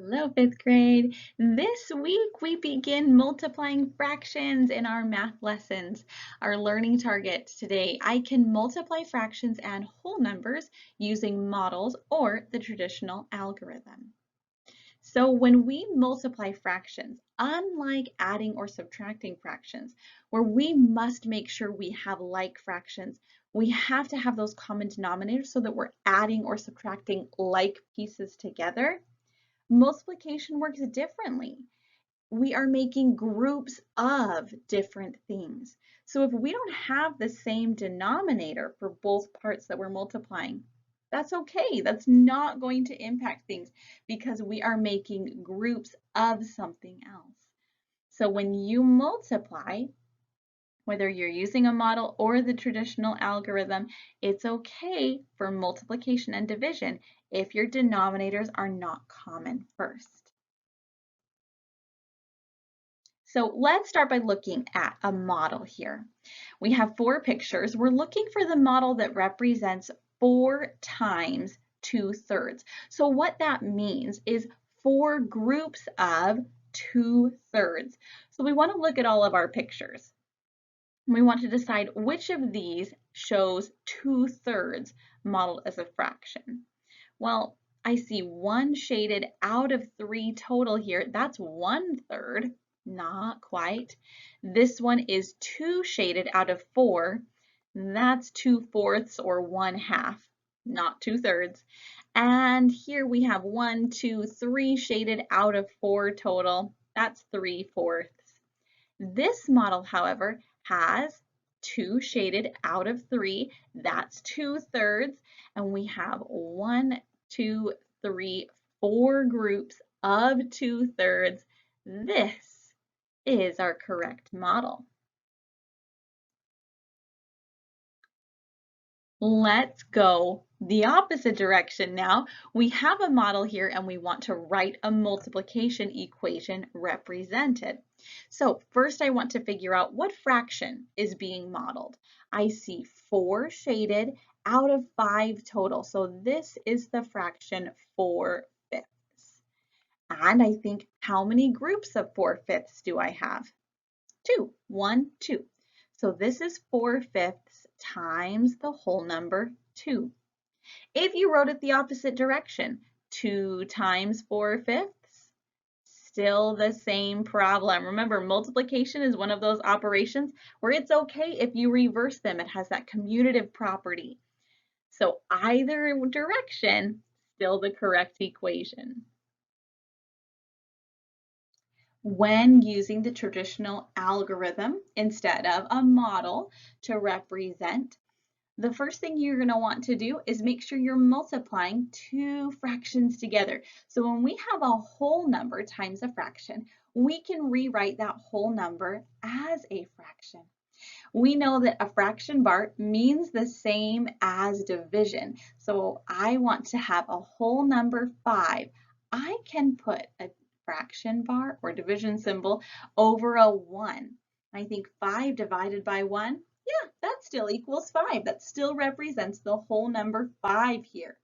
Hello, fifth grade. This week we begin multiplying fractions in our math lessons. Our learning target today, I can multiply fractions and whole numbers using models or the traditional algorithm. So when we multiply fractions, unlike adding or subtracting fractions, where we must make sure we have like fractions, we have to have those common denominators so that we're adding or subtracting like pieces together. Multiplication works differently. We are making groups of different things. So if we don't have the same denominator for both parts that we're multiplying, that's okay. That's not going to impact things because we are making groups of something else. So when you multiply, whether you're using a model or the traditional algorithm, it's okay for multiplication and division if your denominators are not common first. So let's start by looking at a model here. We have four pictures. We're looking for the model that represents 4 times 2/3. So what that means is 4 groups of 2/3. So we want to look at all of our pictures. We want to decide which of these shows 2/3 modeled as a fraction. Well, I see 1 shaded out of 3 total here. That's 1/3, not quite. This one is 2 shaded out of 4. That's 2/4 or 1/2, not 2/3. And here we have 1, 2, 3 shaded out of 4 total. That's 3/4. This model, however, has 2 shaded out of 3. That's 2/3. And we have 1, 2, 3, 4 groups of 2/3. This is our correct model. Let's go the opposite direction now. We have a model here and we want to write a multiplication equation represented. So first I want to figure out what fraction is being modeled. I see 4 shaded out of 5 total. So this is the fraction 4/5. And I think how many groups of 4/5 do I have? 2, 1, 2. So this is 4/5 times the whole number 2. If you wrote it the opposite direction, 2 times 4/5, still the same problem. Remember, multiplication is one of those operations where it's okay if you reverse them. It has that commutative property. So either direction, still the correct equation. When using the traditional algorithm instead of a model to represent, the first thing you're going to want to do is make sure you're multiplying two fractions together. So when we have a whole number times a fraction, we can rewrite that whole number as a fraction. We know that a fraction bar means the same as division. So I want to have a whole number 5. I can put a fraction bar or division symbol over a 1. I think 5 divided by 1, yeah, that still equals 5. That still represents the whole number 5 here.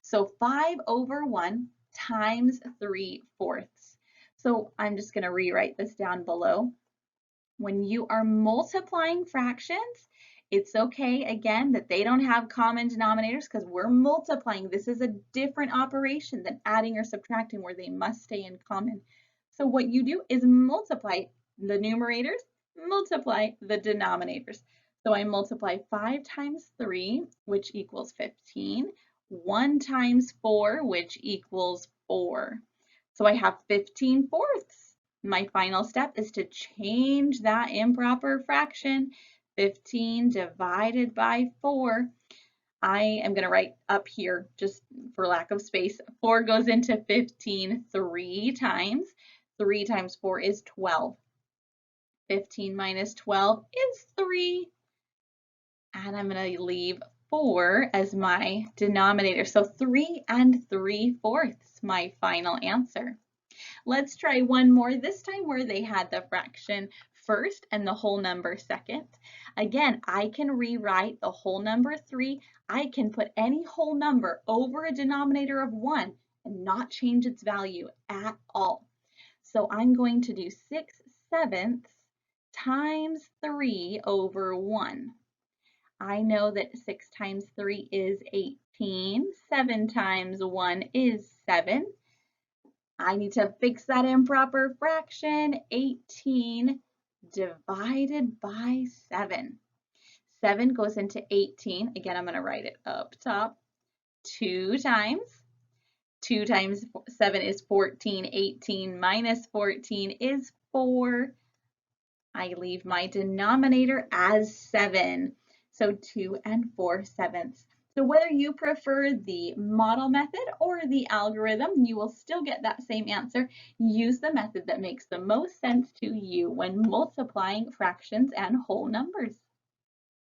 So 5 over 1 times 3/4. So I'm just going to rewrite this down below. When you are multiplying fractions, it's okay, again, that they don't have common denominators because we're multiplying. This is a different operation than adding or subtracting where they must stay in common. So what you do is multiply the numerators, multiply the denominators. So I multiply 5 times 3, which equals 15, 1 times 4, which equals 4. So I have 15/4. My final step is to change that improper fraction. 15 divided by 4. I am going to write up here, just for lack of space, 4 goes into 15 3 times. 3 times 4 is 12. 15 minus 12 is 3. And I'm going to leave 4 as my denominator. So 3 3/4, my final answer. Let's try one more, this time where they had the fraction first and the whole number second. Again, I can rewrite the whole number 3. I can put any whole number over a denominator of 1, and not change its value at all. So I'm going to do 6/7 times 3 over 1. I know that 6 times 3 is 18. 7 times 1 is 7. I need to fix that improper fraction. 18 divided by 7. 7 goes into 18. Again, I'm going to write it up top. 2 times. 2 times 7 is 14. 18 minus 14 is 4. I leave my denominator as 7. So 2 and 4/7. So whether you prefer the model method or the algorithm, you will still get that same answer. Use the method that makes the most sense to you when multiplying fractions and whole numbers.